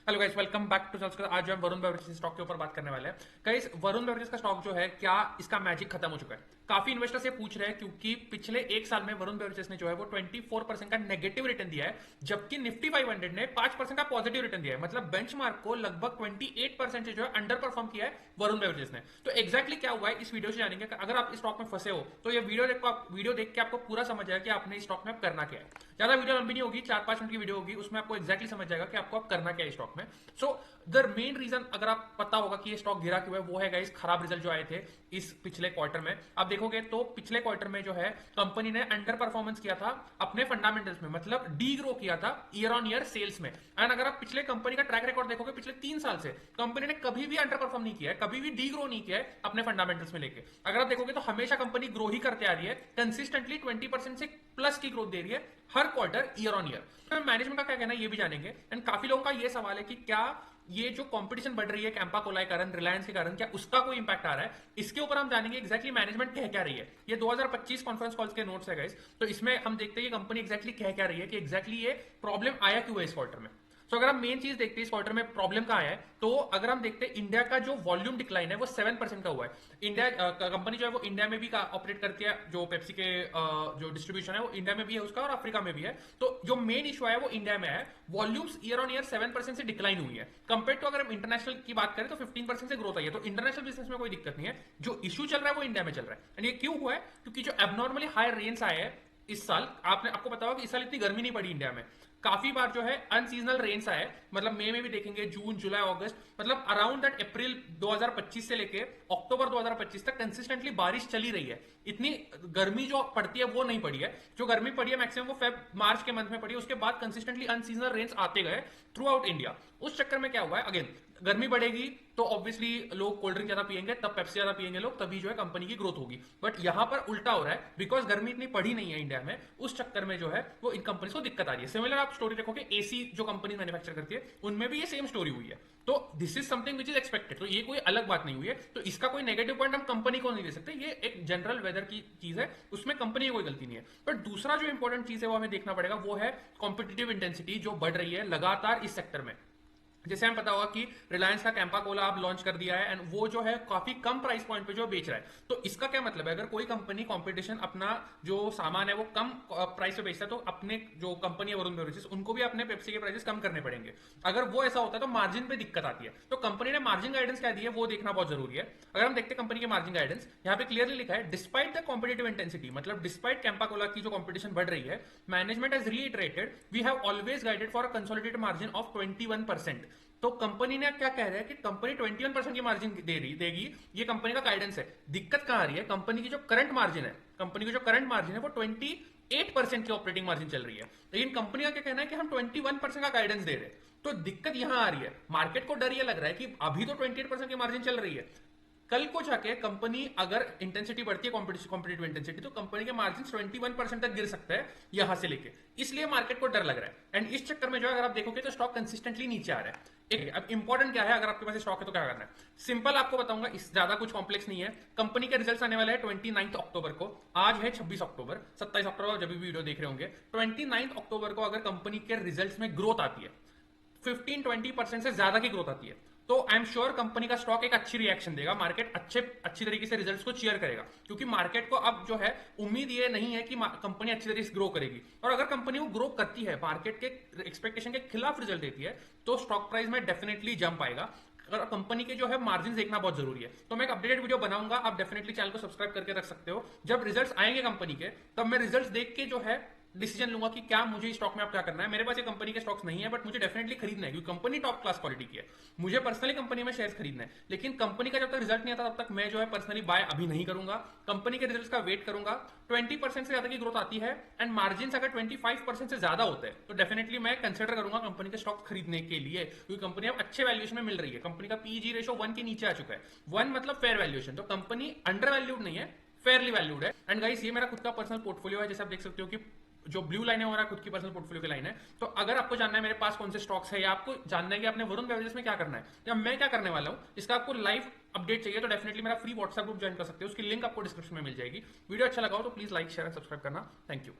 Hello guys, welcome back to subscribe. आज हम Varun beverages stock के ऊपर बात करने वाले हैं। गाइस, वरुण बेवरेजेस का स्टॉक जो है, क्या इसका मैजिक खत्म हो चुका है? काफी इन्वेस्टर्स ये पूछ रहे हैं क्योंकि पिछले एक साल में वरुण बेवरेजेस ने जो है वो 24% का नेगेटिव रिटर्न दिया है, जबकि निफ्टी 500 ने 5% का पॉजिटिव रिटर्न दिया है। मतलब बेंचमार्क को लगभग 28% से जो है अंडर परफॉर्म किया है वरुण बेवरेजेस ने। तो एक्जैक्टली क्या हुआ है इस वीडियो से जानेंगे। अगर आप इस स्टॉक में फंसे हो तो ये वीडियो देख के आपको पूरा समझ आएगा कि आपने इस स्टॉक में करना क्या है। ज्यादा वीडियो लंबी नहीं होगी, 4-5 मिनट की वीडियो होगी, उसमें आपको एक्जैक्टली समझ जाएगा कि आपको करना क्या है स्टॉक में। सो द मेन रीजन, अगर आप पता होगा कि ये स्टॉक गिरा क्यों है, वो है गाइस खराब रिजल्ट जो आए थे इस पिछले क्वार्टर में। आप देखोगे तो पिछले क्वार्टर में जो है कंपनी ने अंडर परफॉर्मेंस किया था अपने फंडामेंटल्स में, मतलब डी ग्रो किया था ईयर ऑन ईयर सेल्स में। एंड अगर आप पिछले कंपनी का ट्रैक रिकॉर्ड देखोगे पिछले 3 साल से कंपनी ने कभी भी अंडर परफॉर्म नहीं किया है, कभी भी डी ग्रो नहीं किया है अपने फंडामेंटल्स में लेके। अगर आप देखोगे तो हमेशा कंपनी ग्रो ही करते आ रही है, कंसिस्टेंटली 20% से प्लस की ग्रोथ दे रही है हर quarter year on year. Management का क्या कहना है ये भी जानेंगे। एंड काफी लोगों का ये सवाल है कि क्या ये जो कंपटीशन बढ़ रही है कैंपा कोला के कारण, रिलायंस के कारण, क्या उसका कोई इंपैक्ट आ रहा है? इसके ऊपर हम जानेंगे एक्जैक्टली मैनेजमेंट कह क्या रही है। ये 2025 कॉन्फ्रेंस कॉल्स के नोट्स है गाइस, तो इसमें हम देखते हैं ये कंपनी एक्जैक्टली कह क्या रही है कि एक्जैक्टली ये प्रॉब्लम आया क्यों है इस क्वार्टर में। तो अगर हम मेन चीज देखते हैं इस क्वार्टर में प्रॉब्लम कहाँ है, तो अगर हम देखते हैं इंडिया का जो वॉल्यूम डिक्लाइन है वो 7% का हुआ है। इंडिया कंपनी जो है वो इंडिया में भी ऑपरेट करती है, जो पेप्सी के जो डिस्ट्रीब्यूशन है वो इंडिया में भी है उसका और अफ्रीका में भी है। तो जो मेन इशू है वो इंडिया में है। वॉल्यूम्स ईयर ऑन ईयर 7% से डिक्लाइन हुई है कंपेयर टू, अगर हम इंटरनेशनल की बात करें तो 15% से ग्रोथ आई है। तो इंटरनेशनल बिजनेस में कोई दिक्कत नहीं है, जो इशू चल रहा है वो इंडिया में चल रहा है। एंड ये क्यों हुआ है? क्योंकि जो एबनॉर्मली हाई रेन्स आए हैं इस साल, आपको पता होगा कि इस साल इतनी गर्मी नहीं पड़ी इंडिया में। काफी बार जो है अनसीजनल रेन्स आए, मतलब मई में भी देखेंगे, जून जुलाई अगस्त, मतलब अराउंड दैट अप्रैल 2025 से लेके अक्टूबर 2025 तक कंसिस्टेंटली बारिश चली रही है। इतनी गर्मी जो पड़ती है वो नहीं पड़ी है। जो गर्मी पड़ी है मैक्सिमम वो फेब मार्च के मंथ में पड़ी है, उसके बाद कंसिस्टेंटली अनसीजनल रेन्स आते गए थ्रू आउट इंडिया। उस चक्कर में क्या हुआ है, अगेन गर्मी बढ़ेगी तो ऑब्वियसली लोग कोल्ड ड्रिंक ज्यादा पिएंगे, तब पेप्सी ज्यादा पिएंगे लोग, तभी जो है कंपनी की ग्रोथ होगी। बट यहां पर उल्टा हो रहा है, बिकॉज गर्मी इतनी पड़ी नहीं है इंडिया में, उस चक्कर में जो है वो इन कंपनी को दिक्कत आ रही है। सिमिलर आप स्टोरी देखोगे एसी जो कंपनी मैन्युफैक्चर करती है उनमें भी ये सेम स्टोरी हुई है। तो this is something which is expected, तो ये कोई अलग बात नहीं हुई है। तो इसका कोई नेगेटिव पॉइंट हम कंपनी को नहीं दे सकते, ये एक जनरल वेदर की चीज है, उसमें कंपनी की कोई गलती नहीं है। बट दूसरा जो इंपॉर्टेंट चीज है वो हमें देखना पड़ेगा, वो है कॉम्पिटिटिव इंटेंसिटी जो बढ़ रही है लगातार इस सेक्टर में। जैसे हमें पता होगा कि रिलायंस का कैंपा कोला आप लॉन्च कर दिया है एंड वो जो है काफी कम प्राइस पॉइंट पे जो बेच रहा है। तो इसका क्या मतलब है, अगर कोई कंपनी कंपटीशन अपना जो सामान है वो कम प्राइस पे बेचता है तो अपने जो कंपनी है वरुण बेवरेजेस उनको भी अपने पेप्सी के प्राइसेस कम करने पड़ेंगे। अगर वो ऐसा होता है तो मार्जिन पे दिक्कत आती है। तो कंपनी ने मार्जिन गाइडेंस क्या दी है वो देखना बहुत जरूरी है। अगर हम देखते हैं कंपनी के मार्जिन गाइडेंस, यहाँ पे क्लियरली लिखा है डिस्पाइट द कॉम्पिटेटिव इंटेंसिटी, मतलब डिस्पाइट कैंपा कोला की जो कॉम्पिटिशन बढ़ रही है, management has reiterated we have always guided for a consolidated margin of 21%। तो कंपनी ने क्या कह रहा है कि कंपनी 21% की मार्जिन देगी, ये कंपनी का गाइडेंस है। दिक्कत कहां आ रही है, कंपनी की जो करंट मार्जिन है, कंपनी की जो करंट मार्जिन है वो 28% की ऑपरेटिंग मार्जिन चल रही है। लेकिन कंपनी का क्या कहना है कि हम 21% का गाइडेंस दे रहे हैं। तो दिक्कत यहां आ रही है, मार्केट को डर ये लग रहा है कि अभी तो 28% की मार्जिन चल रही है, कल को जाके कंपनी अगर इंटेंसिटी बढ़ती है कॉम्पिटिटिव इंटेंसिटी तो कंपनी के मार्जिन 21% तक गिर सकता है यहां से लेके, इसलिए मार्केट को डर लग रहा है। एंड इस चक्कर में जो अगर आप देखोगे तो स्टॉक कंसिस्टेंटली नीचे आ रहा है। अब इंपॉर्टेंट क्या है, अगर आपके पास स्टॉक है तो क्या करना है, सिंपल आपको बताऊंगा, इस ज्यादा कुछ कॉम्प्लेक्स नहीं है। कंपनी के रिजल्ट्स आने वाले हैं 29 अक्टूबर को, आज है 26 अक्टूबर, 27 अक्टूबर जब भी वीडियो देख रहे होंगे, 29 अक्टूबर को अगर कंपनी के रिजल्ट्स में ग्रोथ आती है 15-20% से ज्यादा की ग्रोथ आती है तो आई एम श्योर कंपनी का स्टॉक एक अच्छी रिएक्शन देगा, मार्केट अच्छी तरीके से रिजल्ट्स को चीयर करेगा। क्योंकि मार्केट को अब जो है उम्मीद ये नहीं है कि कंपनी अच्छी तरीके से ग्रो करेगी, और अगर कंपनी वो ग्रो करती है, मार्केट के एक्सपेक्टेशन के खिलाफ रिजल्ट देती है, तो स्टॉक प्राइस में डेफिनेटली जंप आएगा। अगर कंपनी के जो है मार्जिन देखना बहुत जरूरी है, तो मैं एक अपडेटेड वीडियो बनाऊंगा, आप डेफिनेटली चैनल को सब्सक्राइब करके रख सकते हो। जब रिजल्ट्स आएंगे कंपनी के, तब मैं रिजल्ट्स देख के जो है डिसीजन लूंगा कि क्या मुझे स्टॉक में अब क्या करना है। मेरे पास ये कंपनी के स्टॉक्स नहीं है, बट मुझे डेफिनेटली खरीदना है क्योंकि कंपनी टॉप क्लास क्वालिटी की है। मुझे पर्सनली कंपनी में शेयर खरीदना है, लेकिन कंपनी का जब तक रिजल्ट नहीं आता तब तक मैं जो है पर्सनली बाय अभी नहीं करूंगा। कंपनी के रिजल्ट का वेट करूंगा। 20% से ज्यादा की ग्रोथ आती है एंड मार्जिन अगर 25% से ज्यादा होते हैं तो डेफिनेटली मैं कंसिडर करूंगा कंपनी के स्टॉक खरीदने के लिए, क्योंकि कंपनी अब अच्छे वैल्यूएशन में मिल रही है। कंपनी का पीजी रेशो 1 के नीचे आ चुका है, 1 मतलब फेयर वैल्यूएशन, तो कंपनी अंडर वैल्यूड नहीं है, फेयरली वैल्यूड है। एंड गाइस, ये मेरा खुद का पर्सनल पोर्टफोलियो है, जैसे आप देख सकते हो कि जो ब्लू लाइन है हमारा खुद की पर्सनल पोर्टफोलियो की लाइन है। तो अगर आपको जानना है मेरे पास कौन से स्टॉक्स है, या आपको जानना है कि आपने वरुण बेवरेजेस में क्या करना है या मैं क्या करने वाला हूं, इसका आपको लाइव अपडेट चाहिए तो डेफिनेटली मेरा फ्री व्हाट्सएप ग्रुप ज्वाइन कर सकते हो, उसकी लिंक आपको डिस्क्रिप्शन में मिल जाएगी। वीडियो अच्छा लगा हो तो please like share and subscribe करना। Thank you.